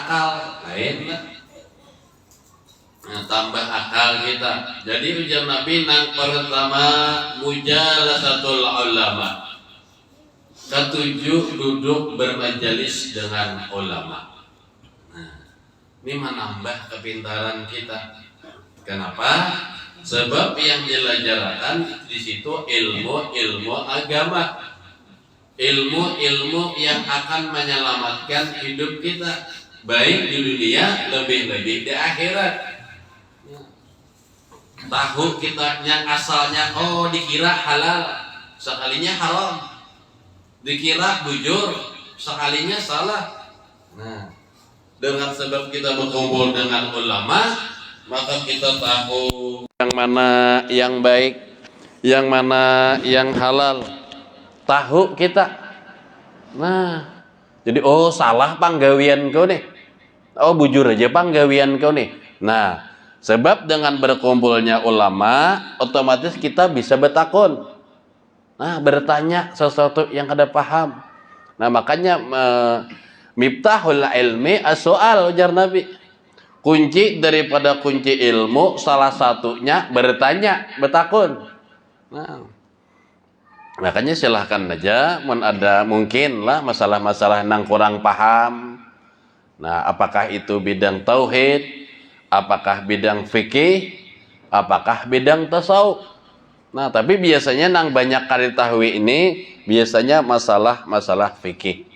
akal lain lah. Nah, tambah akal kita. Jadi ujar Nabi nang pertama mujalasatul ulama. Ketujuh duduk bermajelis dengan ulama. Nah, ini menambah kepintaran kita. Kenapa? Sebab yang diajarkan di situ ilmu agama. Ilmu yang akan menyelamatkan hidup kita, baik di dunia lebih-lebih di akhirat. Tahu kita yang asalnya dikira halal, sekalinya haram. Dikira bujur, sekalinya salah. Nah, dengan sebab kita berkumpul dengan ulama, maka kita tahu yang mana yang baik, yang mana yang halal. Tahu kita. Nah, jadi salah panggawian kau nih. Bujur aja panggawian kau nih. Nah, sebab dengan berkumpulnya ulama, otomatis kita bisa bertakun. Nah, bertanya sesuatu yang kada paham. Nah, makanya miftahul ilmi as-soal, ujar Nabi. Kunci daripada kunci ilmu salah satunya bertanya, bertakun. Nah, makanya silahkan aja, ada mungkin lah masalah-masalah yang kurang paham. Nah, apakah itu bidang tauhid, apakah bidang fikih, apakah bidang tasawuf. Nah, tapi biasanya nang banyak kali tahwi ini biasanya masalah fikih.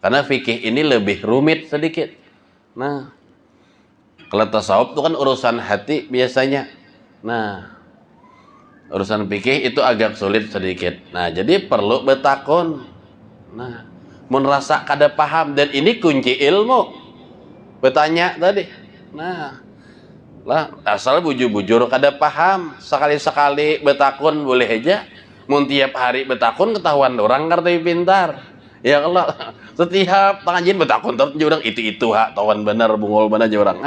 Karena fikih ini lebih rumit sedikit. Nah, kalau tasawuf itu kan urusan hati biasanya. Nah, urusan fikih itu agak sulit sedikit. Nah, jadi perlu bertakun. Nah, merasa kada paham, dan ini kunci ilmu. Bertanya tadi. Nah, lah asal bujur-bujur kada paham, sekali-sekali bertakun boleh aja. Mun tiap hari bertakun ketahuan orang ngerti pintar. Ya kalau setiap pengajian bertakun terus orang itu tawan bener bungul bener aja orang.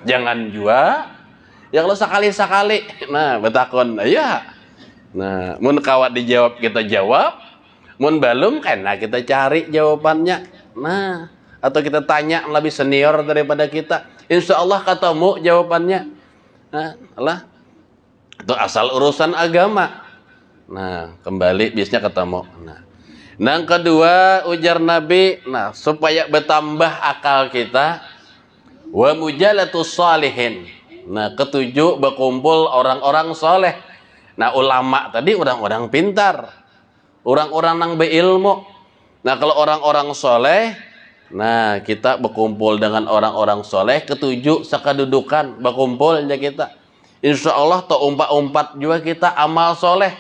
Jangan jua. Ya kalau sekali-sekali, nah bertakun, ya. Nah, mun kawat dijawab kita jawab, mun balum kena kita cari jawabannya. Nah, atau kita tanya lebih senior daripada kita, insya Allah ketemu jawabannya. Nah, lah, itu asal urusan agama. Nah, kembali biasanya ketemu. Nah, yang kedua ujar Nabi, nah supaya bertambah akal kita, wa mujalatus shalihin. Nah, ketujuh berkumpul orang-orang soleh. Nah, ulama tadi orang-orang pintar, orang-orang yang berilmu. Nah, kalau orang-orang soleh, nah kita berkumpul dengan orang-orang soleh. Ketujuh sekadudukan berkumpul aja kita. Insya Allah tak umpat-umpat juga kita amal soleh.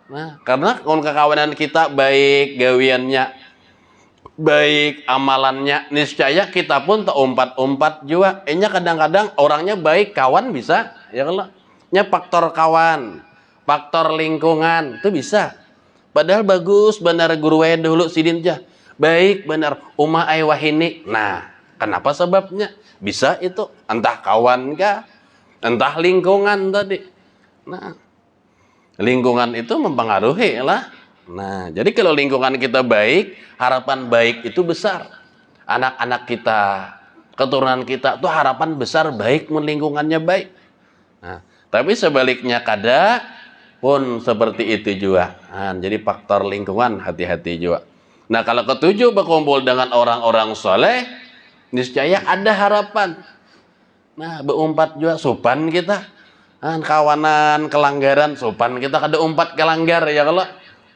Nah, karena kekawanan kita baik gawiannya, baik amalannya, niscaya kita pun tak umpat-umpat juga. Kadang-kadang orangnya baik, kawan bisa, ya kalau faktor kawan, faktor lingkungan itu bisa. Padahal bagus benar guru dulu sidin jah, baik benar umah wahini. Nah, kenapa sebabnya? Bisa itu entah kawan kah, entah lingkungan tadi. Nah, lingkungan itu mempengaruhi lah. Nah, jadi kalau lingkungan kita baik, harapan baik itu besar. Anak-anak kita, keturunan kita tuh harapan besar baik, lingkungannya baik. Nah, tapi sebaliknya kada pun seperti itu juga. Nah, jadi faktor lingkungan hati-hati juga. Nah, kalau ketujuh berkumpul dengan orang-orang soleh, niscaya ada harapan. Nah, berumpat juga sopan kita. Kawanan kelanggaran sopan kita kada umpat kelanggar ya kalau.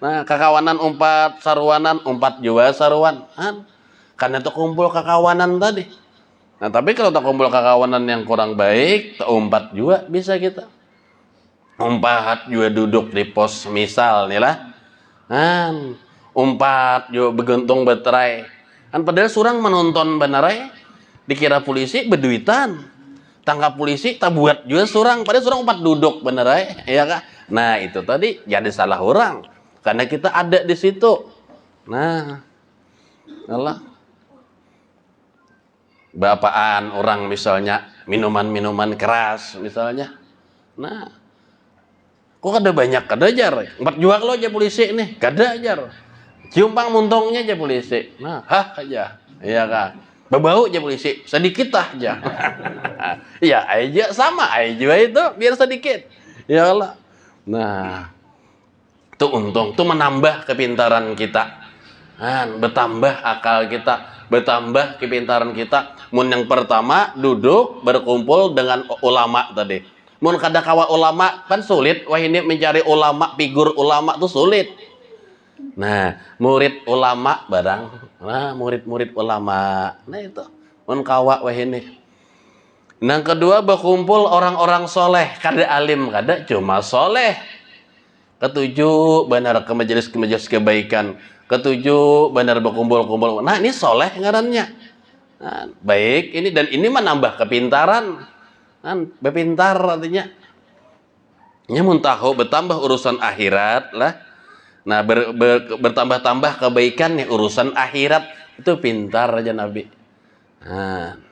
Nah, kekawanan umpat sarwanan umpat juga sarwan. Karena itu kumpul kekawanan tadi. Nah, tapi kalau tak kumpul kekawanan yang kurang baik, tak umpat juga bisa kita. Umpat juga duduk di pos misal nih lah. Umpat juga begentung beterai. Padahal surang menonton benerai, dikira polisi berduitan. Tangkap polisi tak buat juga surang, padahal surang umpat duduk benerai, ya kah? Nah, itu tadi jadi salah orang. Karena kita ada di situ. Nah, Allah. Bapaan orang misalnya minuman-minuman keras misalnya. Nah, kok ada banyak kada ajar. Empat jual lo aja polisi nih, kada ajar. Ciumpang muntongnya aja polisi. Nah, aja. Iya kan? Bebau aja polisi, sedikit aja. Ya aja sama aja itu biar sedikit. Ya Allah. Nah, itu untung, itu menambah kepintaran kita. Bertambah akal kita, bertambah kepintaran kita. Mun yang pertama duduk berkumpul dengan ulama tadi. Mun kada kawa ulama kan sulit. Wah ini mencari ulama, figur ulama tuh sulit. Nah, murid ulama barang. Nah, murid-murid ulama. Nah itu. Mun kawa wah ini. Yang kedua berkumpul orang-orang soleh. Kada alim, kada cuma soleh. Ketujuh benar ke majelis kebaikan. Ketujuh benar berkumpul-kumpul. Nah ini soleh ngarannya. Nah, baik ini dan ini menambah kepintaran. Kan berpintar artinya. Nyamun tahu bertambah urusan akhirat lah. Nah bertambah-tambah kebaikan nih urusan akhirat itu pintar aja Nabi. Nah,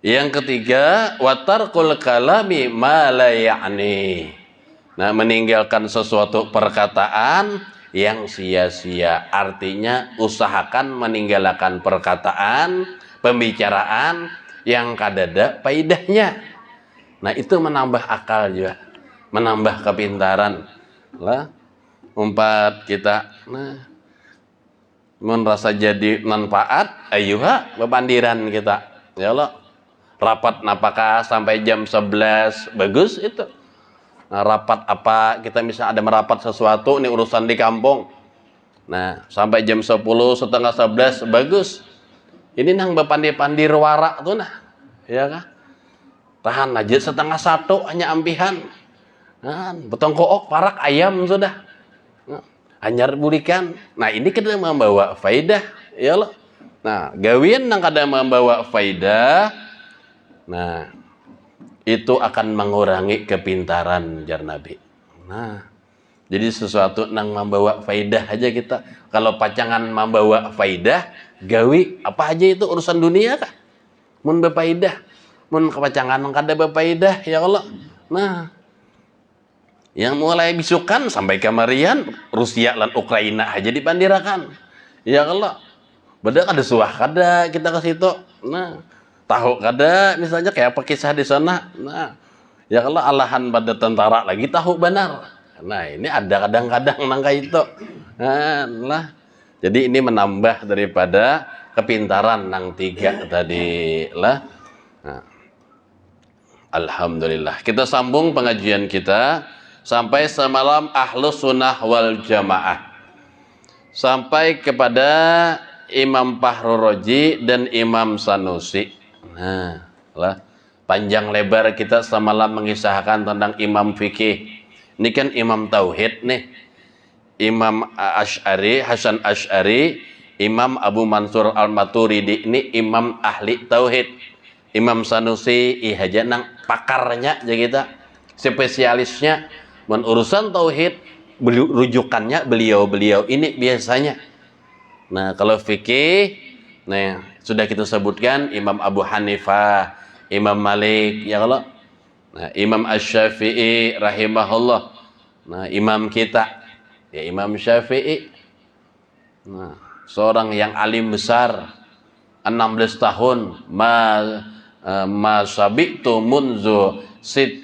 yang ketiga watarkul kalami ma la ya'ni. Nah meninggalkan sesuatu perkataan yang sia-sia, artinya usahakan meninggalkan perkataan pembicaraan yang kadada faedahnya. Nah itu menambah akal juga, menambah kepintaran lah. Umpat kita, nah, merasa jadi manfaat, ayuha bepandiran kita, ya Allah. Rapat napakah sampai jam 11, bagus itu. Nah, rapat apa, kita misalnya ada merapat sesuatu, ini urusan di kampung. Nah, sampai jam 10, setengah 11, bagus. Ini nang bepandir-pandir warak tuh nah, ya kah? Tahan aja setengah 1 hanya ampihan. Nah, betong kook, parak ayam sudah. Anyar bulikan. Nah ini kita membawa faidah ya Allah. Nah gawin yang kadang membawa faidah, nah itu akan mengurangi kepintaran jar Nabi. Nah jadi sesuatu yang membawa faidah aja kita. Kalau pacangan membawa faidah, gawi apa aja itu urusan dunia kah? Mun bepaidah, mun kepacangan kada bepaidah ya Allah. Nah yang mulai bisukan sampai kemarian Rusia dan Ukraina aja dipandirakan. Ya Allah. Beda kada suah kada kita ke situ. Nah, tahu kada misalnya kayak apa kisah di sana. Nah, ya Allah alahan pada tentara lagi tahu benar. Nah, ini ada kadang-kadang nangka itu. Nah, lah. Jadi ini menambah daripada kepintaran nang 3 tadi lah. Nah. Alhamdulillah. Kita sambung pengajian kita sampai semalam Ahlus Sunnah wal Jamaah, sampai kepada Imam Fahrur Razi dan Imam Sanusi. Nah, lah panjang lebar kita semalam mengisahkan tentang Imam fikih. Ini kan Imam Tauhid nih. Imam Asy'ari, Hasan Asy'ari, Imam Abu Mansur Al-Maturidi ini imam ahli tauhid. Imam Sanusi ihaja nang pakarnya aja kita, spesialisnya urusan tauhid, rujukannya beliau-beliau ini biasanya. Nah, kalau fikih, nah sudah kita sebutkan Imam Abu Hanifah, Imam Malik, ya Allah. Nah, Imam Asy-Syafi'i rahimahullah. Nah, imam kita ya Imam Syafi'i. Nah, seorang yang alim besar, 16 tahun sabiqtu munzu 16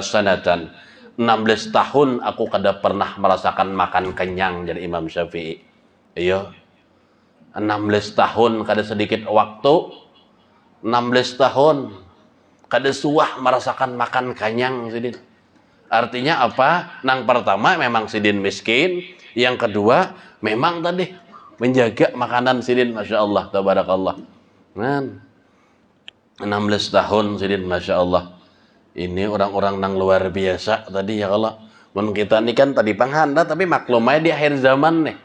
sanatan. 16 tahun aku kada pernah merasakan makan kenyang dari Imam Syafi'i. Iya. 16 tahun kada sedikit waktu. 16 tahun kada suah merasakan makan kenyang sidin. Artinya apa? Nang pertama memang sidin miskin, yang kedua memang tadi menjaga makanan sidin, Masya Allah, tabarakallah. Nah, 16 tahun sidin, Masya Allah. Ini orang-orang nang luar biasa tadi ya Allah. Mun kita ini kan tadi panghanda tapi maklum aja di akhir zaman nih.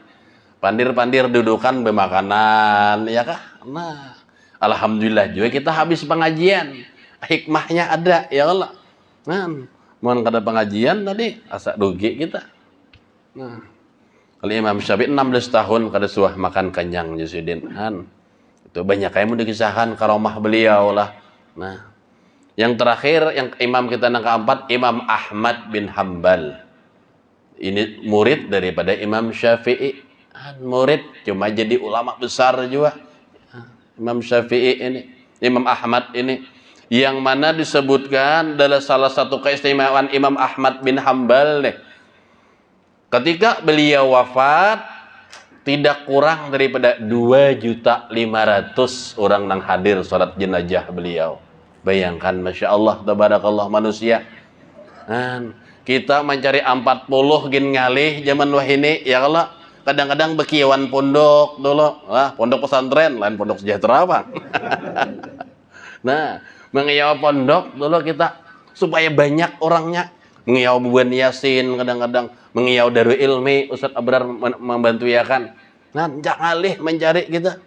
Pandir-pandir dudukan bermakanan ya kah? Nah, alhamdulillah juga kita habis pengajian. Hikmahnya ada ya Allah. Nah, mun kada pengajian tadi asa rugi kita. Nah, kalau Imam Syafi'i 16 tahun kada suah makan kenyang Jusudin. Itu banyak kayak mau dikisahkan karomah beliau lah. Nah, yang terakhir, yang imam kita yang keempat, Imam Ahmad bin Hambal. Ini murid daripada Imam Syafi'i. Murid, cuma jadi ulama besar juga. Imam Syafi'i ini, Imam Ahmad ini, yang mana disebutkan dalam salah satu keistimewaan Imam Ahmad bin Hambal nih. Ketika beliau wafat, tidak kurang daripada 2.500.000 orang yang hadir salat jenazah beliau. Bayangkan, Masya Allah, tabarakallah manusia. Kita mencari 40 gin ngalih zaman wahini, ya Allah. Kadang-kadang bekiawan pondok dulu, pondok pesantren, lain pondok sejahtera Bang. Nah, mengiyaw pondok dulu kita supaya banyak orangnya. Mengiyaw buban yasin, kadang-kadang mengiyaw daru ilmi, Ustaz Abrar membantu ya kan. Nah, jangan alih mencari kita.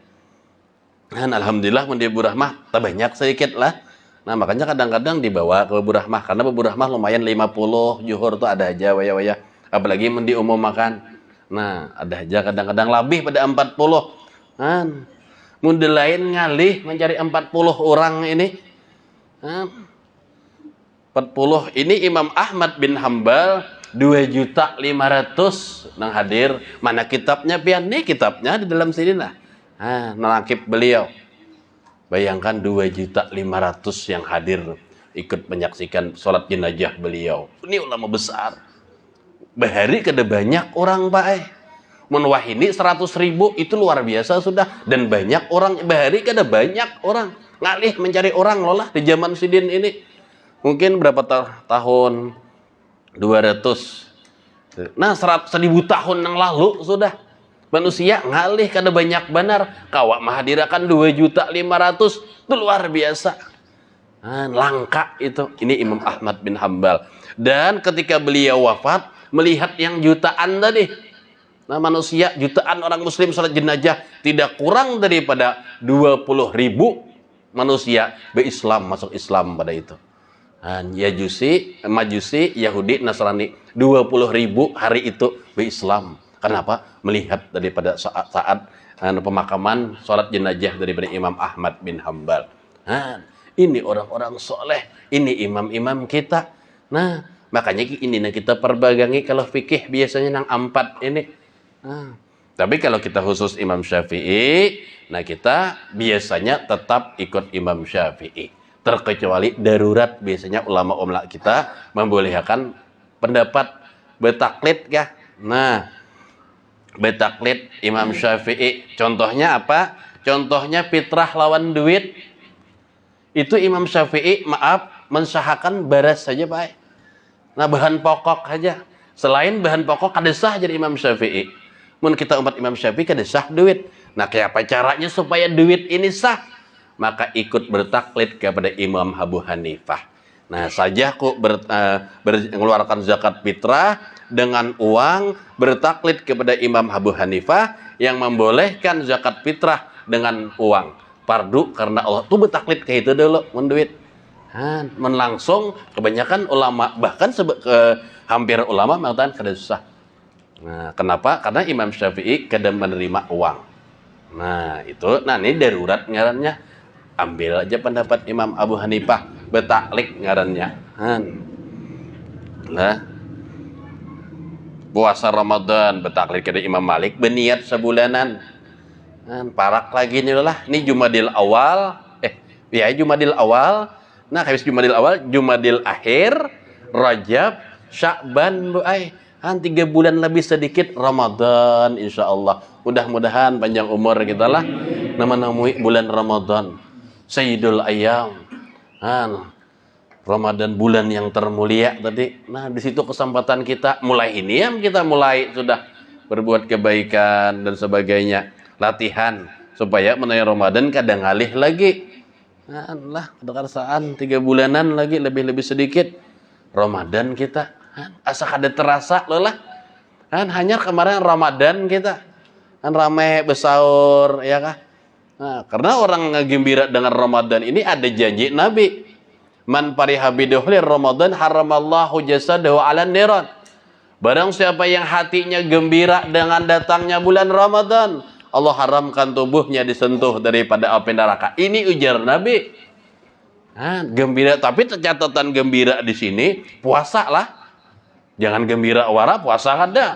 Nah, alhamdulillah mendia Bu Rahmah tak banyak sedikit lah. Nah, makanya kadang-kadang dibawa ke Bu Rahmah, karena Bu Rahmah lumayan 50 juhur tuh ada aja waya-waya. Apalagi mendi umum makan. Nah, ada aja kadang-kadang lebih pada 40. Munde lain ngalih mencari 40 orang ini. 40 ini Imam Ahmad bin Hambal 2.500.000 nang hadir. Mana kitabnya pian nih, kitabnya di dalam sini nah. Nangkip beliau. Bayangkan 2.500.000 yang hadir ikut menyaksikan sholat jenazah beliau. Ini ulama besar. Bahari kada banyak orang Pak. Menwahini 100.000 itu luar biasa sudah. Dan banyak orang, bahari kada banyak orang. Ngalih mencari orang loh lah di zaman sidin ini. Mungkin berapa tahun? 200. Nah, 1.000 tahun yang lalu sudah. Manusia ngalih kada banyak benar. Kawak mahadirakan 2.500.000. Itu luar biasa. Langka itu. Ini Imam Ahmad bin Hambal. Dan ketika beliau wafat, melihat yang jutaan tadi. Nah, manusia, jutaan orang muslim salat jenazah, tidak kurang daripada 20.000 manusia berislam, masuk Islam pada itu. Majusi, Yahudi, Nasrani, 20.000 hari itu berislam. Kenapa? Melihat daripada saat pemakaman salat jenazah daripada Imam Ahmad bin Hambal. Ini orang-orang soleh, ini imam-imam kita. Nah, makanya ini kita perbagangi kalau fikih biasanya nang 4 ini. Tapi kalau kita khusus Imam Syafi'i, nah kita biasanya tetap ikut Imam Syafi'i. Terkecuali darurat, biasanya ulama-ulama kita membolehkan pendapat betaklid ya. Nah, betaklid Imam Syafi'i. Contohnya apa? Contohnya fitrah lawan duit. Itu Imam Syafi'i, maaf, mensahakan baras saja Pak. Nah, bahan pokok saja. Selain bahan pokok kada sah jadi Imam Syafi'i. Mun kita umat Imam Syafi'i kada sah duit. Nah, kayak apa caranya supaya duit ini sah? Maka ikut bertaklid kepada Imam Abu Hanifah. Nah, saja kok mengeluarkan zakat fitrah dengan uang, bertaklid kepada Imam Abu Hanifah yang membolehkan zakat fitrah dengan uang. Fardu karena Allah tuh bertaklid kayak itu dulu menduit. Langsung kebanyakan ulama, bahkan hampir ulama mengatakan kada susah. Nah, kenapa? Karena Imam Syafi'i kada menerima uang. Nah, itu ini darurat ngarannya. Ambil aja pendapat Imam Abu Hanifah, betaklik ngarannya. Nah, puasa Ramadan betaklik kepada Imam Malik, beniat sebulanan. Parak lagi nih lah. Ini Jumadil awal. Jumadil awal. Nah, habis Jumadil awal, Jumadil akhir, Rajab, Sya'ban, 3 bulan lebih sedikit Ramadan, insya Allah. Mudah-mudahan panjang umur kita lah menemui bulan Ramadan, Sayyidul Ayyam. Ramadan bulan yang termulia tadi. Nah, di situ kesempatan kita mulai ini kita mulai sudah berbuat kebaikan dan sebagainya. Latihan supaya menuju Ramadan kadang ngalih lagi. Lah, kedekaan 3 bulanan lagi lebih sedikit Ramadan kita. Asa kada terasa loh lah. Hanya kemarin Ramadan kita ramai besaur ya kah? Nah, karena orang ngegembira dengan Ramadan ini ada janji Nabi. Man fariha bidukhuli Ramadan haramallahu jasadahu 'alan niran. Barang siapa yang hatinya gembira dengan datangnya bulan Ramadan, Allah haramkan tubuhnya disentuh daripada api neraka. Ini ujar Nabi. Gembira, tapi catatan gembira di sini puasa lah. Jangan gembira wara, puasa kada.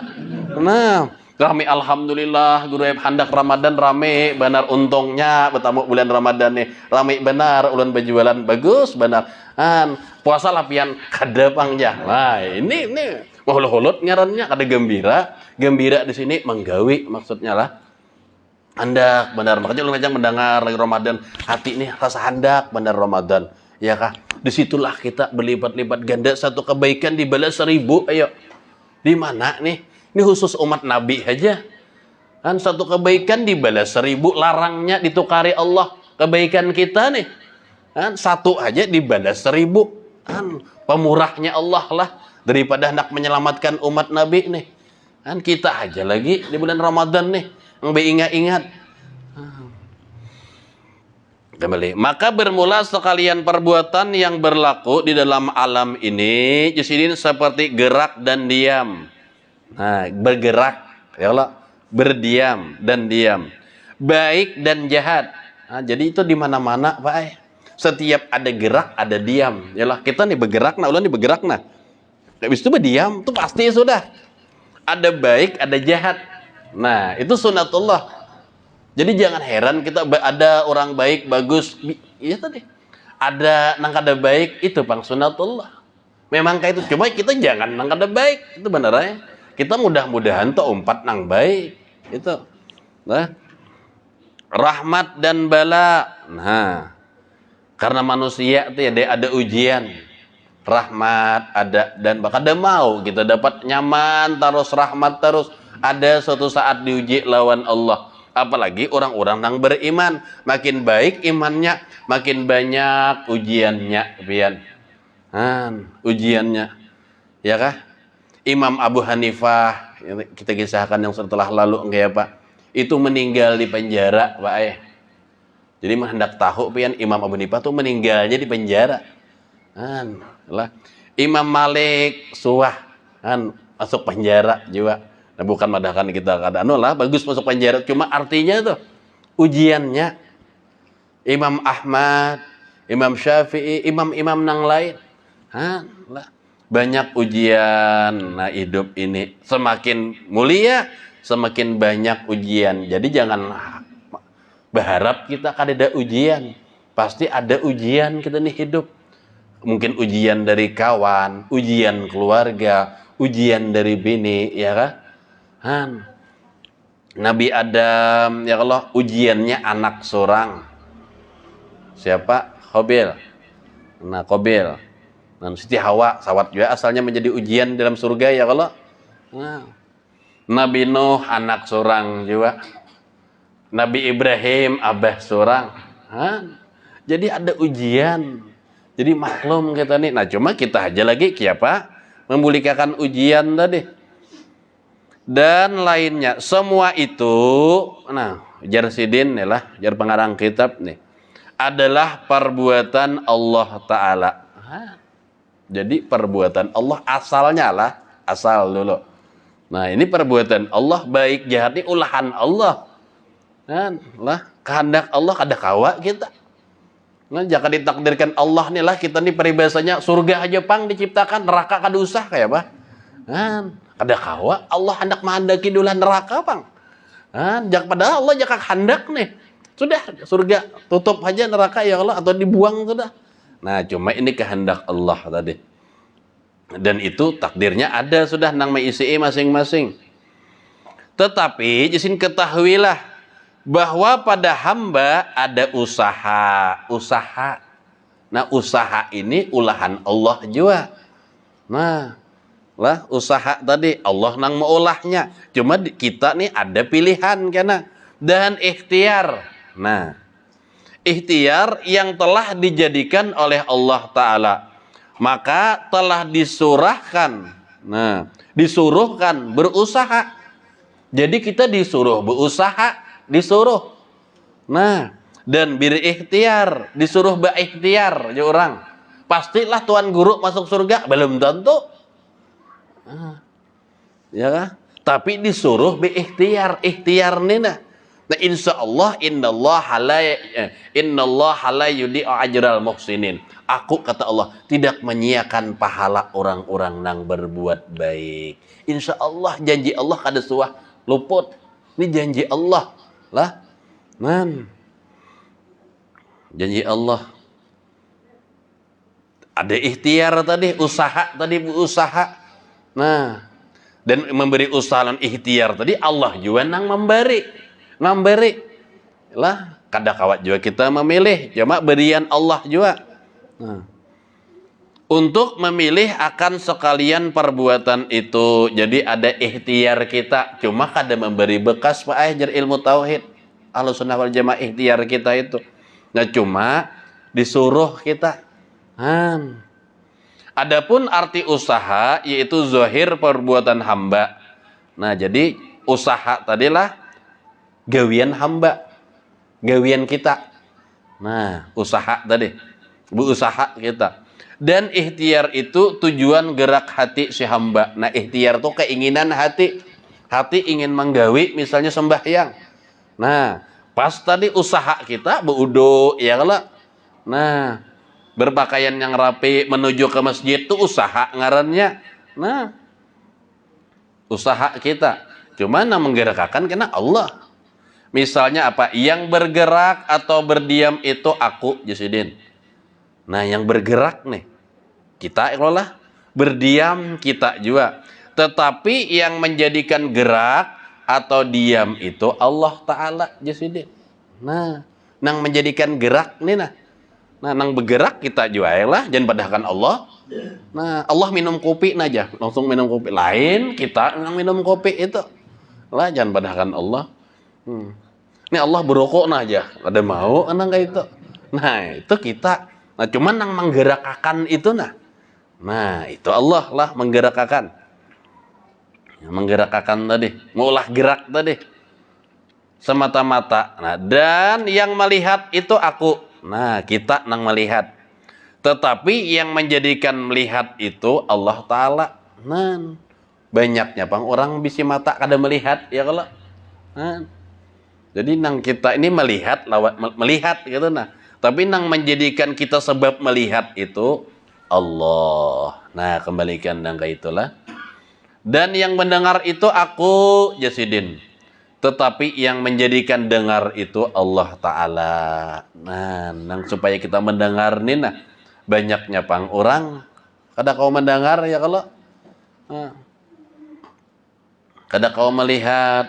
Nah, Rame alhamdulillah guru handak Ramadan rame benar untungnya bertamu bulan Ramadan nih rame benar ulun berjualan bagus benar puasa lapian kada pangja. Nah ini mahulut ngarannya kada gembira di sini menggawi maksudnya lah handak benar makanya ulun ngajak mendengar lagi Ramadan hati nih rasa handak benar Ramadan ya kah disitulah kita berlipat-lipat ganda satu kebaikan dibalas 1000 ayo di mana nih. Ini khusus umat Nabi aja. Kan satu kebaikan dibalas 1000, larangnya ditukari Allah. Kebaikan kita nih. Kan satu aja dibalas 1000. Kan pemurahnya Allah lah daripada hendak menyelamatkan umat Nabi nih. Kan kita aja lagi di bulan Ramadan nih yang ingat-ingat. Kembali. Maka bermula sekalian perbuatan yang berlaku di dalam alam ini jadi seperti gerak dan diam. Nah, bergerak, ya Allah, berdiam dan diam, baik dan jahat. Nah, jadi itu di mana-mana, Pak. Setiap ada gerak, ada diam. Ya Allah, kita nih bergerak, nah, ulah nih bergerak, nah. Habis itu berdiam, itu pasti sudah. Ada baik, ada jahat. Nah, itu sunatullah. Jadi jangan heran kita ada orang baik, bagus. Iya tadi. Ada nang kada baik, itu pang sunatullah. Memang kayak itu. Cuma kita jangan nang kada baik. Itu benar ya. Kita mudah-mudahan tuh umpat nang baik itu nah rahmat dan bala nah karena manusia itu ya ada ujian rahmat ada dan bakal ada mau kita dapat nyaman terus rahmat terus ada suatu saat diuji lawan Allah apalagi orang-orang yang beriman makin baik imannya makin banyak ujiannya pian ujiannya ya kah Imam Abu Hanifah kita kisahkan yang setelah lalu enggak ya Pak itu meninggal di penjara Pak jadi hendak tahu pian Imam Abu Hanifah tuh meninggalnya di penjara lah Imam Malik suah masuk penjara juga nah, bukan madahkan kita kada lah bagus masuk penjara cuma artinya tuh ujiannya Imam Ahmad Imam Syafi'i imam-imam nang lain lah banyak ujian. Nah hidup ini semakin mulia semakin banyak ujian jadi jangan berharap kita kan ada ujian pasti ada ujian kita nih hidup mungkin ujian dari kawan ujian keluarga ujian dari bini ya kan Nabi Adam ya Allah ujiannya anak seorang siapa Qabil nah Qabil dan Siti Hawa sawat juga asalnya menjadi ujian dalam surga ya Allah. Nah, Nabi Nuh anak seorang juga. Nabi Ibrahim abah seorang. Jadi ada ujian. Jadi maklum kita nih. Nah cuma kita aja lagi siapa memulikakan ujian tadi. Dan lainnya semua itu nah jar sidin nih lah jar pengarang kitab nih adalah perbuatan Allah Ta'ala. Jadi perbuatan Allah asalnya lah asal dulu. Nah ini perbuatan Allah baik jahat ini ulahan Allah. Kan lah kehendak Allah kada kawa kita. Nah jangan ditakdirkan Allah nih lah kita nih peribahasanya surga aja pang diciptakan neraka kada usah kayak apa? Kan kada kawa Allah hendak menghendaki dulu neraka pang. Kan jak padahal Allah jak hendak nih. Sudah surga tutup aja neraka ya Allah atau dibuang sudah. Nah, cuma ini kehendak Allah tadi. Dan itu takdirnya ada sudah nang meisi masing-masing. Tetapi jisin ketahuilah bahwa pada hamba ada usaha. Nah, usaha ini ulahan Allah juga. Nah, lah usaha tadi Allah nang meulahnya. Cuma kita nih ada pilihan kena dan ikhtiar. Nah, ikhtiar yang telah dijadikan oleh Allah Ta'ala maka telah disuruhkan berusaha jadi kita disuruh berusaha dan berikhtiar disuruh berikhtiar ya orang pastilah tuan guru masuk surga belum tentu ya kan tapi disuruh berikhtiar nih nah insyaallah innallaha la yudi'u ajral muhsinin. Aku kata Allah tidak menyia-nyiakan pahala orang-orang yang berbuat baik. Insyaallah janji Allah kada suah luput. Ini janji Allah lah. Janji Allah. Ada ikhtiar tadi, usaha tadi, usaha. Nah, dan memberi usaha dan ikhtiar tadi Allah juga nang memberi lah. Kada kawat juga kita memilih, cuma berian Allah juga. Nah, untuk memilih akan sekalian perbuatan itu, jadi ada ikhtiar kita, cuma kada memberi bekas Pak ajar ilmu tauhid. Ahlussunnah wal Jamaah ikhtiar kita itu. Nah, cuma disuruh kita. Adapun arti usaha yaitu zahir perbuatan hamba. Nah, jadi usaha tadilah gawian hamba, gawian kita. Nah, usaha tadi, berusaha kita. Dan ikhtiar itu tujuan gerak hati si hamba. Nah, ikhtiar itu keinginan hati. Hati ingin menggawi misalnya sembahyang. Nah, pas tadi usaha kita beuduk ya kalau. Nah, berpakaian yang rapi menuju ke masjid itu usaha ngarannya. Nah, usaha kita. Cuma yang menggerakkan kena Allah. Misalnya apa? Yang bergerak atau berdiam itu aku, Jasidin. Nah, yang bergerak nih kita lah, berdiam kita juga. Tetapi yang menjadikan gerak atau diam itu Allah Ta'ala, Jasidin. Nah, yang menjadikan gerak nih nah, nang bergerak kita juga lah, jangan padahkan Allah. Nah, Allah minum kopi aja, langsung minum kopi. Lain kita nang minum kopi itu lah, jangan padahkan Allah. Ini Allah berokok aja, ada mau nang kayak itu. Nah, itu kita. Nah, cuman nang menggerakkan itu nah itu Allah lah menggerakkan. Menggerakkan tadi, maulah gerak tadi. Semata-mata. Nah, dan yang melihat itu aku. Nah, kita nang melihat. Tetapi yang menjadikan melihat itu Allah Ta'ala. Nah, banyaknya bang orang bisa mata kada melihat ya kalau. Nah, jadi nang kita ini melihat gitu nah. Tapi nang menjadikan kita sebab melihat itu Allah. Nah, kembalikan nang kayak itulah. Dan yang mendengar itu aku, Jasidin. Tetapi yang menjadikan dengar itu Allah Ta'ala. Nah, supaya kita mendengar nih banyaknya pang orang kada kau mendengar ya kalau. Kada kau melihat.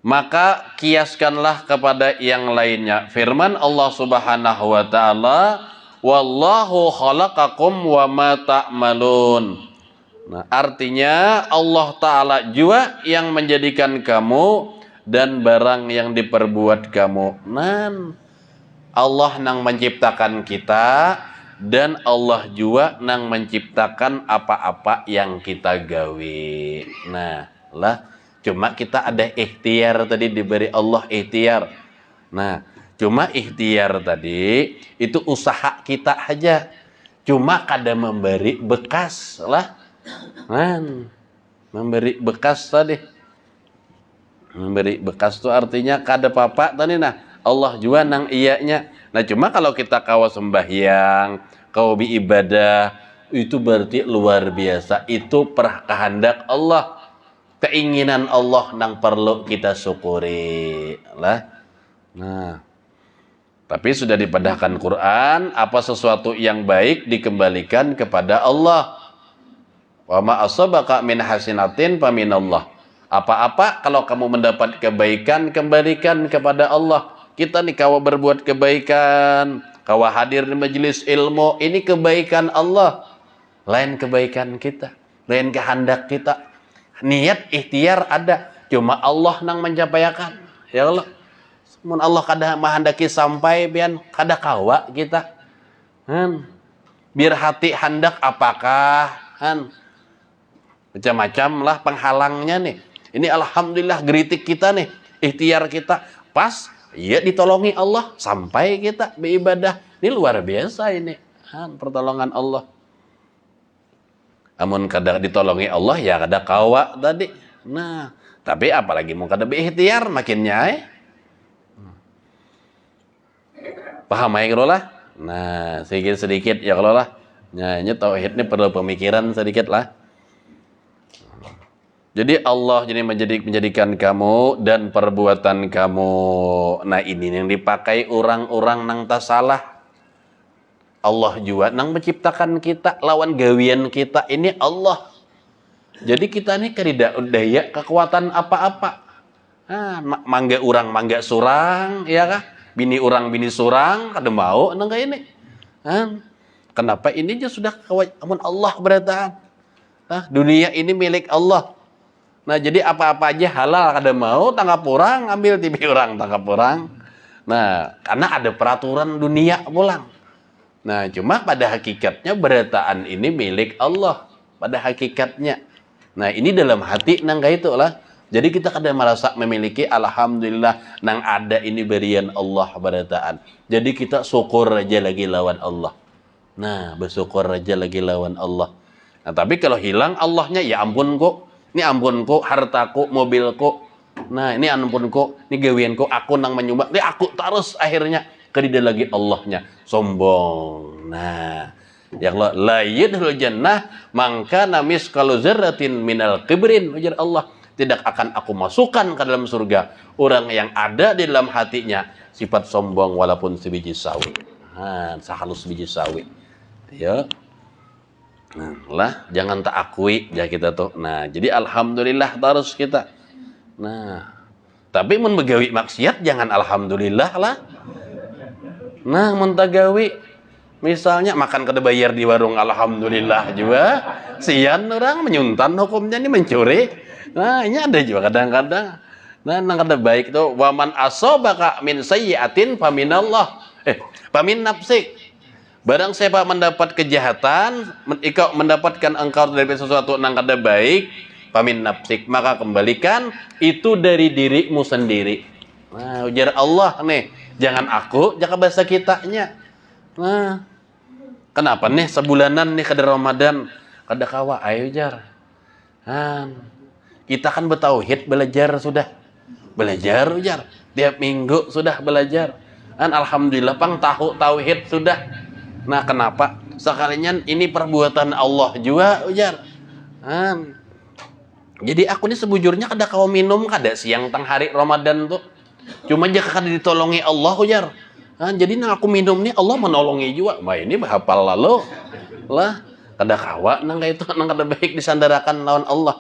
Maka kiaskanlah kepada yang lainnya. Firman Allah Subhanahu wa Ta'ala, wallahu khalaqakum wa ma ta'malun. Nah, artinya Allah Ta'ala juga yang menjadikan kamu dan barang yang diperbuat kamu. Nah, Allah nang menciptakan kita dan Allah juga nang menciptakan apa-apa yang kita gawe. Nah, lah cuma kita ada ikhtiar tadi, diberi Allah ikhtiar. Nah, cuma ikhtiar tadi itu usaha kita aja. Cuma kada memberi bekas lah. Memberi bekas tadi. Memberi bekas itu artinya kada apa-apa tadi Allah juga nang iyanya. Nah, cuma kalau kita kawa sembahyang, kawa ibadah, itu berarti luar biasa. Itu kehendak Allah. Keinginan Allah nang perlu kita syukuri lah. Nah, tapi sudah dipadahkan Quran, apa sesuatu yang baik dikembalikan kepada Allah. Wa ma asabaka min hasinatin fa minallah. Apa-apa kalau kamu mendapat kebaikan, kembalikan kepada Allah. Kita nih kawa berbuat kebaikan, kawa hadir di majelis ilmu, ini kebaikan Allah. Lain kebaikan kita, lain kehendak kita. Niat ikhtiar ada, cuma Allah nang mencapayakan. Ya Allah. Mun Allah kada mahandaki sampai bian kada kawa kita. Biar hati hendak apakah macam-macam lah penghalangnya nih. Ini alhamdulillah geritik kita nih, ikhtiar kita pas ya ditolongi Allah sampai kita beribadah. Ini luar biasa ini. Pertolongan Allah. Amun kada ditolongi Allah ya kada kawa tadi. Nah, tapi apalagi mau kada berikhtiar makin nyai. Paham ya kalau lah? Nah, sedikit ya kalau lah. Nah, ini tauhid ini perlu pemikiran sedikit lah. Jadi Allah jadi menjadikan kamu dan perbuatan kamu. Nah ini yang dipakai orang-orang nang tak salah. Allah juga nang menciptakan kita, lawan gawian kita ini Allah. Jadi kita ini tidak daya kekuatan apa-apa. Mangga urang mangga surang, ya kah? Bini urang bini surang, kada mau nang kayak ini. Kenapa ini aja sudah amun Allah berataan. Dunia ini milik Allah. Nah jadi apa-apa aja halal kada mau tangkap orang, ambil tibi orang tangkap orang. Nah karena ada peraturan dunia pulang. Nah cuma pada hakikatnya berataan ini milik Allah pada hakikatnya. Nah ini dalam hati nang kayak itulah. Jadi kita kada merasa memiliki alhamdulillah nang ada ini berian Allah berataan. Jadi kita syukur aja lagi lawan Allah. Nah bersyukur aja lagi lawan Allah. Nah tapi kalau hilang Allahnya ya ampun kok. Ini ampun kok hartaku, mobilku. Nah ini ampun kok, ini gawianku aku nang menyumbang. Ini aku terus akhirnya kedida lagi Allahnya sombong. Nah yang la yadkhulul jannah mangka namis kalau zarratin minal kibrin, ujar Allah, tidak akan aku masukkan ke dalam surga orang yang ada di dalam hatinya sifat sombong walaupun sebiji sawi. Sehalus biji sawi. Ya. Nah, lah jangan tak akui ya kita tuh. Nah, jadi alhamdulillah terus kita. Nah, tapi mun begawi maksiat jangan alhamdulillah lah. Nah, mun tagawi misalnya makan kada bayar di warung alhamdulillah juga. Sian orang menyuntan hukumnya ini mencuri. Nah, ini ada juga kadang-kadang. Nah, nang kada baik tuh waman asobaka min sayyi'atin faminallah. Famin nafsik. Barang siapa mendapat kejahatan, mendapatkan engkau dari sesuatu yang kada baik, famin nafsik, maka kembalikan itu dari dirimu sendiri. Nah, ujar Allah nih, jangan aku, jangan bahasa kitanya. Nah, kenapa nih sebulanan nih kada Ramadan, kada kawa, ayo jar. Kita kan bertauhid belajar sudah, belajar ujar, tiap minggu sudah belajar. Alhamdulillah pang tahu tauhid sudah. Nah kenapa sekalian ini perbuatan Allah juga ujar. Jadi aku ini sebujurnya kada kau minum kada siang tang hari Ramadan tuh. Cuma jika kada ditolongi Allah ujar. Jadi nang aku minum nih Allah menolongi juga. Bah ini bahapal lalu lah kada kawa nang itu nang kada baik disandarakan lawan Allah.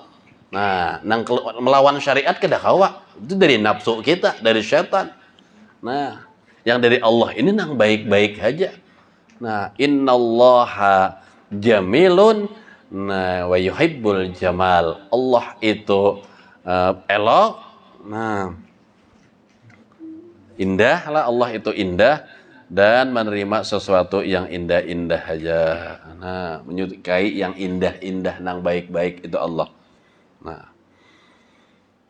Nah nang melawan syariat kada kawa. Itu dari nafsu kita, dari syaitan. Nah yang dari Allah ini nang baik-baik aja. Nah, innallaha jamilun wa yuhibbul jamal. Allah itu elok. Nah, indah lah, Allah itu indah dan menerima sesuatu yang indah-indah aja. Nah, menyukai yang indah-indah nang baik-baik itu Allah. Nah,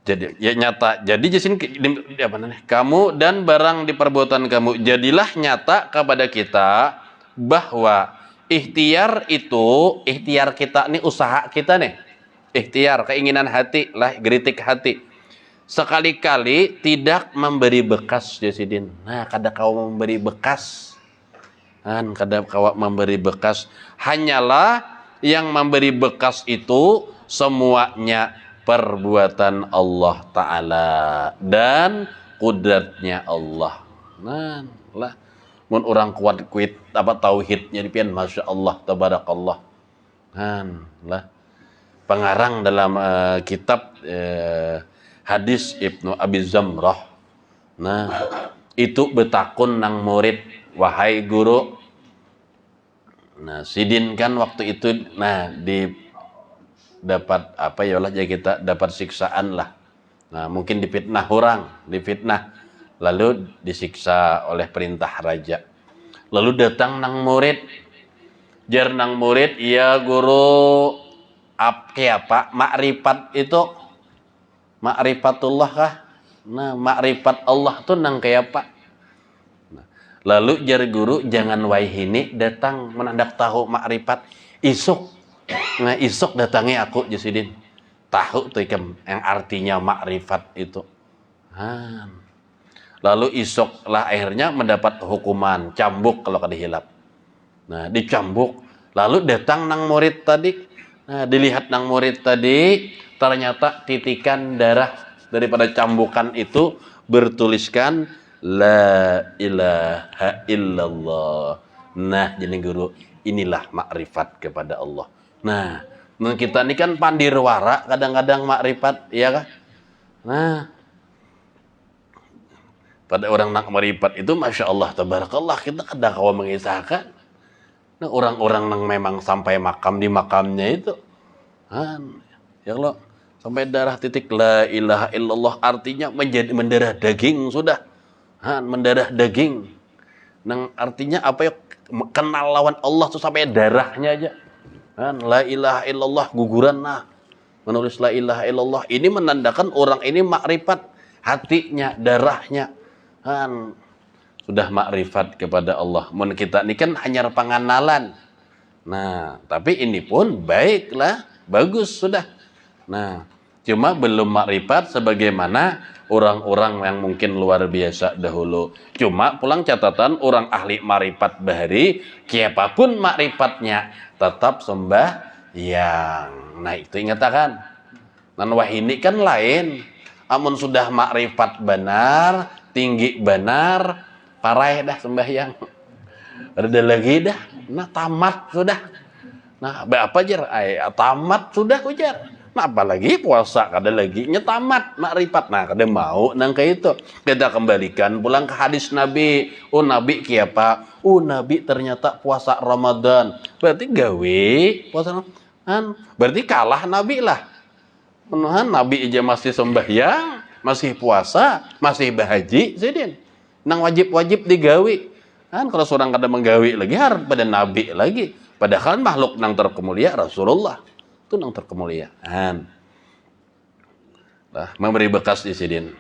jadi ya nyata. Jadi jasin apa namanya? Kamu dan barang di perbuatan kamu jadilah nyata kepada kita bahwa ikhtiar itu, ikhtiar kita nih, usaha kita nih, ikhtiar keinginan hati lah, geritik hati sekali-kali tidak memberi bekas jasidin. Nah kada kau memberi bekas, kada kau memberi bekas, hanyalah yang memberi bekas itu semuanya perbuatan Allah Ta'ala dan kudratnya Allah. Nah lah mun orang kuat apa tauhidnya dipian masya Allah tabarakallah. Lah pengarang dalam kitab hadis Ibnu Abi Zamrah. Nah itu betakun nang murid, wahai guru. Nah sidin kan waktu itu dapat apa ya Allah, jadi kita dapat siksaan lah. Nah mungkin difitnah orang, difitnah lalu disiksa oleh perintah raja. Lalu datang nang murid, jar nang murid, iya guru, apa makrifat itu, makrifatullah kah? Nah makrifat Allah tuh nang kayak apa? Nah, lalu jar guru, jangan waihini datang menandak tahu makrifat isuk. Nah isuk datangnya aku jasidin tahu tuh yang artinya makrifat itu. Lalu isok lah akhirnya mendapat hukuman cambuk kalau kada hilap. Nah dicambuk, lalu datang nang murid tadi. Nah dilihat nang murid tadi ternyata titikan darah daripada cambukan itu bertuliskan la ilaha illallah. Nah, jadi guru, inilah makrifat kepada Allah. Nah, kita ini kan pandirwara kadang-kadang makrifat, ya kan? Nah, pada orang nak makrifat itu Masya Allah, tabarakallah, kita kadang kawa mengisahkan. Nah, orang-orang yang memang sampai makam di makamnya itu, ya Allah, sampai darah titik la ilaha illallah, artinya menjadi mendarah daging sudah, mendarah daging. Nang artinya apa ya, kenal lawan Allah tuh sampai darahnya aja. La ilaha illallah guguran nah. Menulis la ilaha illallah ini menandakan orang ini makrifat hatinya, darahnya. Sudah makrifat kepada Allah. Mun kita ini kan hanya pengenalan. Nah, tapi ini pun baiklah, bagus sudah. Nah, cuma belum makrifat sebagaimana orang-orang yang mungkin luar biasa dahulu. Cuma pulang catatan orang ahli makrifat bahari, siapapun makrifatnya tetap sembahyang. Nah, itu ingatakan. Nan wah ini kan lain. Amun sudah makrifat benar, tinggi benar, parai dah sembahyang. Ada lagi dah. Nah, tamat sudah. Nah, apa jar? Tamat sudah ujar. Nah, apalagi puasa kada lagi tamat makrifat. Nah, kada mau nang kayak itu. Kita kembalikan pulang ke hadis Nabi. Oh, Nabi kiapa? Oh, Nabi ternyata puasa Ramadan. Berarti gawe puasa Ramadan. Berarti kalah Nabi lah. Menahan Nabi aja masih sembahyang, masih puasa, masih bahaji, sedin. Nang wajib-wajib digawe. Kan kalau seorang kada menggawe lagi harus pada Nabi lagi. Padahal makhluk nang terkemulia Rasulullah. Itu nang terkemuliaan. Nah, memberi bekas di sini.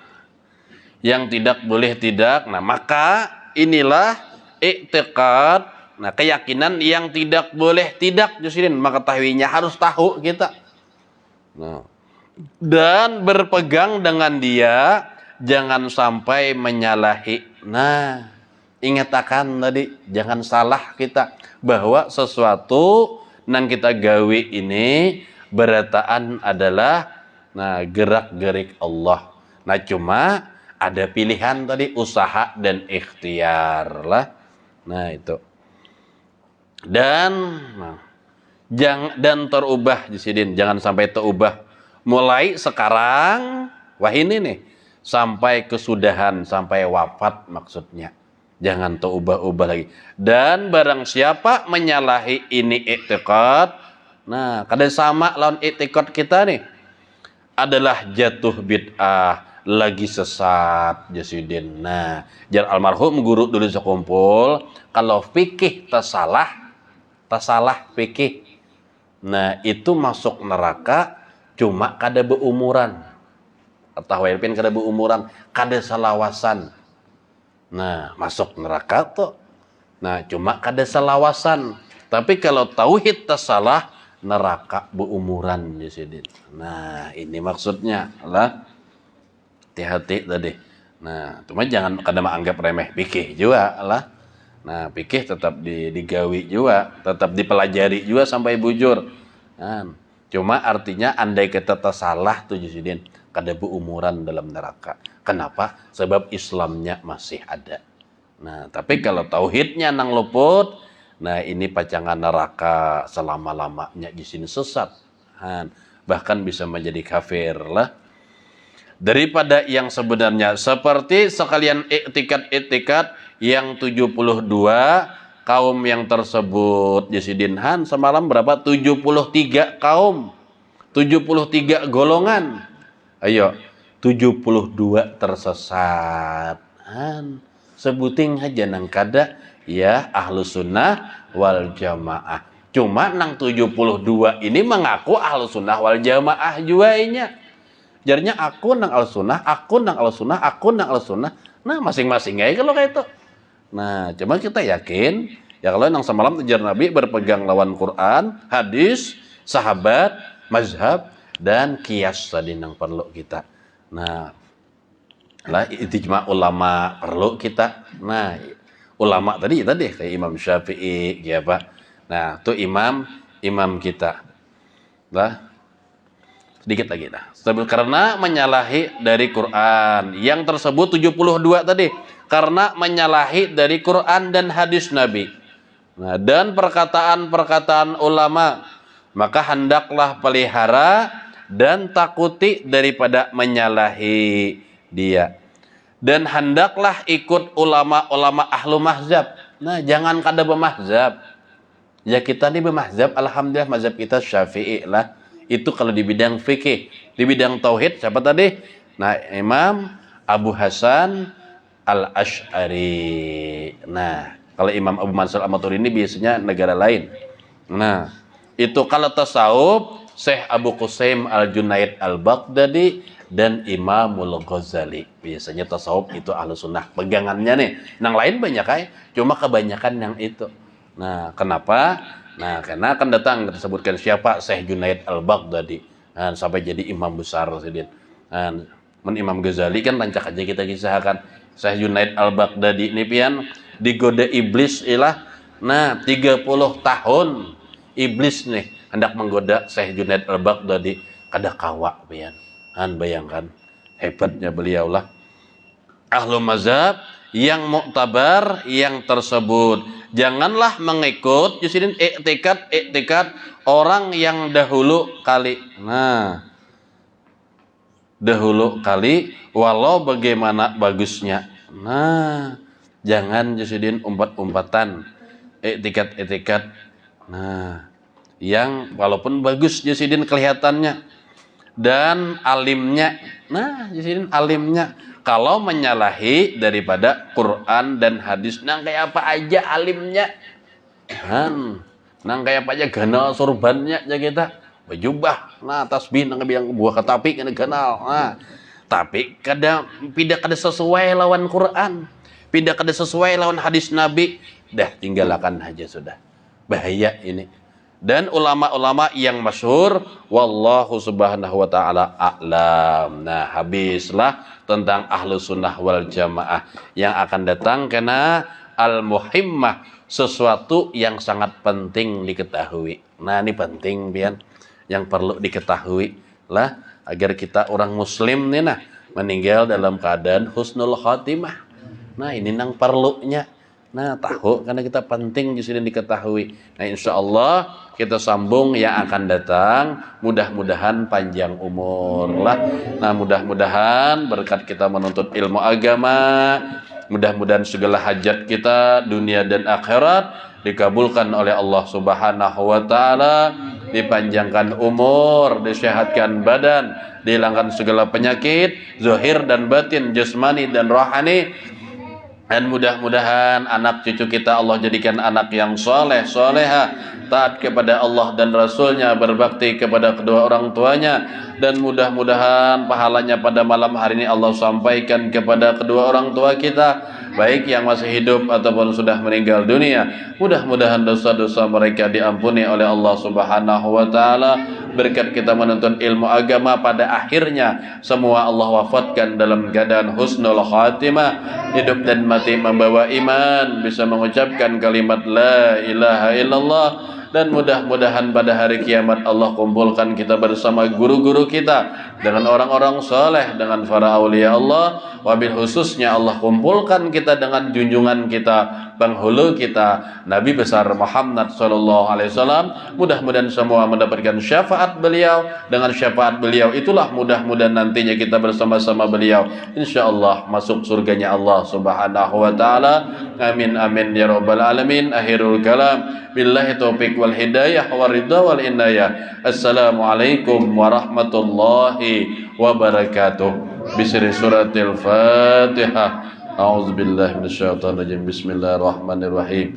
Yang tidak boleh tidak. Nah, maka inilah i'tiqad. Nah, keyakinan yang tidak boleh tidak di sini. Maka tahuinya harus tahu kita. Nah, dan berpegang dengan dia, jangan sampai menyalahi. Nah, ingat akan tadi, jangan salah kita bahwa sesuatu nang kita gawe ini berataan adalah gerak-gerik Allah. Nah, cuma ada pilihan tadi, usaha dan ikhtiar lah. Nah, itu. Dan terubah di sini, jangan sampai terubah. Mulai sekarang, wah ini nih, sampai kesudahan, sampai wafat maksudnya. Jangan terubah-ubah lagi. Dan barang siapa menyalahi ini i'tiqad, nah, kada sama lawan i'tiqad kita nih, adalah jatuh bid'ah, lagi sesat jasidin. Nah, jar almarhum guru dulu sekumpul, kalau fikih tersalah fikih. Nah, itu masuk neraka cuma kada beumuran. Atau walaupun kada beumuran, kada salawasan. Nah, masuk neraka tuh. Nah, cuma kada salawasan. Tapi kalau tauhid tersalah, neraka beumuran di sini. Nah, ini maksudnya lah. Hati-hati tadi. Nah, cuma jangan kada menganggap remeh fikih juga lah. Nah, fikih tetap digawi juga, tetap dipelajari juga sampai bujur. Nah, cuma artinya andai kita tersalah tuh Juzidin, kada beumuran dalam neraka. Kenapa? Sebab Islamnya masih ada. Nah, tapi kalau tauhidnya nang luput, nah ini pacangan neraka selama-lamanya di sini sesat. Bahkan bisa menjadi kafir lah. Daripada yang sebenarnya seperti sekalian i'tikad yang 72 kaum yang tersebut Jasidin semalam berapa? 73 kaum. 73 golongan. Ayo, 72 tersesat. Sebuting aja nang kada ya Ahlus Sunnah wal Jamaah. Cuma nang 72 ini mengaku Ahlus Sunnah wal Jamaah juainya. Jarnya aku nang Al-Sunnah, aku nang Al-Sunnah, aku nang Al-Sunnah. Nah, masing-masing aja kalau kayak itu. Nah, cuma kita yakin ya kalau nang semalam ujar Nabi berpegang lawan Quran, hadis, sahabat, mazhab dan kias tadi nang perlu kita. Nah, lah ijma ulama perlu kita. Nah, ulama tadi kayak Imam Syafi'i ya Pak. Nah, itu imam kita. Lah Sedikit lagi nah. Karena menyalahi dari Quran. Yang tersebut 72 tadi karena menyalahi dari Quran dan hadis Nabi. Nah, dan perkataan-perkataan ulama, maka hendaklah pelihara dan takuti daripada menyalahi dia. Dan hendaklah ikut ulama-ulama ahlu mahzab. Nah, jangan kada bermahzab. Ya kita ini bermahzab, alhamdulillah mazhab kita Syafi'i lah. Itu kalau di bidang fikih. Di bidang tauhid siapa tadi? Nah, Imam Abu Hasan Al-Asy'ari. Nah, kalau Imam Abu Mansur Al-Maturidi biasanya negara lain. Nah, itu kalau tasawuf Syekh Abu Qusaim Al-Junaid Al-Baghdadi dan Imamul Ghazali. Biasanya tasawuf itu ahlu sunnah. Pegangannya nih. Yang lain banyak ya. Cuma kebanyakan yang itu. Nah, kenapa? Nah, karena akan datang disebutkan siapa Syekh Junaid Al-Baghdadi. Nah, sampai jadi imam besar sedih. Nah, Imam Ghazali kan rancak aja kita kisahkan. Syekh Junaid Al-Baghdadi ini pian digoda iblis ilah. Nah, 30 tahun iblis nih hendak menggoda Syekh Junaid Al-Baghdadi kada kawa pian. Bayangkan hebatnya beliau lah. Ahlu mazhab yang muktabar yang tersebut. Janganlah mengikut justru iktikad orang yang dahulu kali. Nah, dahulu kali walau bagaimana bagusnya. Nah, jangan justru umpat-umpatan iktikad. Nah, yang walaupun bagus justru kelihatannya dan alimnya. Nah, justru alimnya kalau menyalahi daripada Quran dan hadis, nang kayak apa aja alimnya, nang kayak apa aja ganal surbannya aja kita, bejubah, nah tasbih nang bilang buah ketapi kena ganal, nah tapi kada sesuai lawan Quran, kada sesuai lawan hadis Nabi, dah tinggalkan aja sudah, bahaya ini. Dan ulama-ulama yang masyhur, wallahu subhanahu wa ta'ala a'lam. Nah, habislah tentang ahlu sunnah wal jamaah. Yang akan datang karena al-muhimmah, sesuatu yang sangat penting diketahui. Nah, ini penting pian, yang perlu diketahui lah agar kita orang muslim nih nah meninggal dalam keadaan husnul khotimah. Nah, ini nang perlunya. Nah, tahu karena kita penting justru diketahui. Nah, insya Allah kita sambung yang akan datang. Mudah-mudahan panjang umur lah. Nah, mudah-mudahan berkat kita menuntut ilmu agama, mudah-mudahan segala hajat kita dunia dan akhirat dikabulkan oleh Allah Subhanahu wa taala, dipanjangkan umur, disehatkan badan, dihilangkan segala penyakit zahir dan batin, jasmani dan rohani. Dan mudah-mudahan anak cucu kita Allah jadikan anak yang soleh, soleha, taat kepada Allah dan Rasulnya, berbakti kepada kedua orang tuanya. Dan mudah-mudahan pahalanya pada malam hari ini Allah sampaikan kepada kedua orang tua kita, baik yang masih hidup ataupun sudah meninggal dunia. Mudah-mudahan dosa-dosa mereka diampuni oleh Allah Subhanahu wa taala. Berkat kita menuntut ilmu agama, pada akhirnya semua Allah wafatkan dalam keadaan husnul khatimah, hidup dan mati membawa iman, bisa mengucapkan kalimat la ilaha illallah. Dan mudah-mudahan pada hari kiamat Allah kumpulkan kita bersama guru-guru kita, dengan orang-orang soleh, dengan para aulia Allah. Wabil khususnya Allah kumpulkan kita dengan junjungan kita, penghulu kita, Nabi besar Muhammad SAW. Mudah-mudahan semua mendapatkan syafaat beliau. Dengan syafaat beliau itulah mudah-mudahan nantinya kita bersama-sama beliau, insyaallah masuk surganya Allah Subhanahu wa taala. Amin amin ya rabbal alamin. Akhirul kalam, billahi taufiq wal hidayah wal ridha wal inayah. Assalamualaikum warahmatullahi wabarakatuh. Bisri suratil Fatihah. A'udzubillahi minasyaitonir rajim. Bismillahirrahmanirrahim.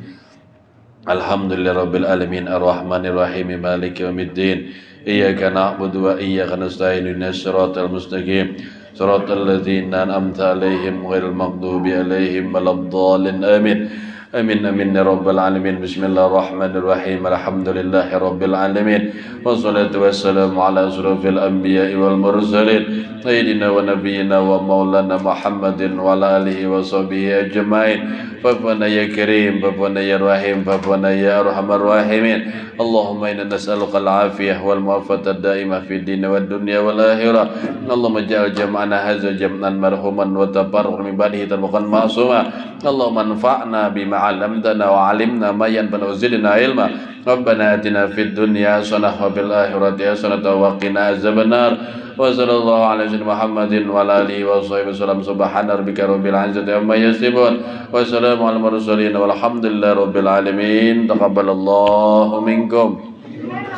Alhamdulillahirabbil alamin arrahmanir rahim maliki yaumiddin. Iyyaka na'budu wa iyyaka nasta'in ihdinas siratal mustaqim. Siratal ladzina an'amta 'alaihim ghairil maghdubi 'alaihim waladdallin. Amin. Amin amin ya rabbal alamin. Bismillahirrahmanirrahim. Alhamdulillahi rabbil alamin. Wassalatu wassalamu ala asrofil anbiya'i wal mursalin sayyidina wa nabiyyina wa maulana Muhammadin wa ala alihi wa sahbihi ajma'in. Fafana ya karim, fafana ya rahim, fafana ya arhamar rahimin. Allahumma inna nas'aluka al-afiyah wal mu'afata daimah fi din wa dunya wal akhirah. Allahumma ja'al jam'ana hadza jam'an marhuman wa tabarruk min ba'dihi tabarrukan ma'suma. Allahumma anfa'na bima 'allamtana wa 'allimna ma yanfa'una wa zidna ilma. Rabbana atina fid dunya hasanah wa fil akhirati hasanah wa qina azabannar. Wa sallallahu ala sayyidina Muhammadin wa ala alihi wa sahbihi wasallam. Subhana rabbika rabbil izzati amma yasifun. Wa salamun alal mursalin walhamdulillahi rabbil alamin. Taqabbalallahu minkum.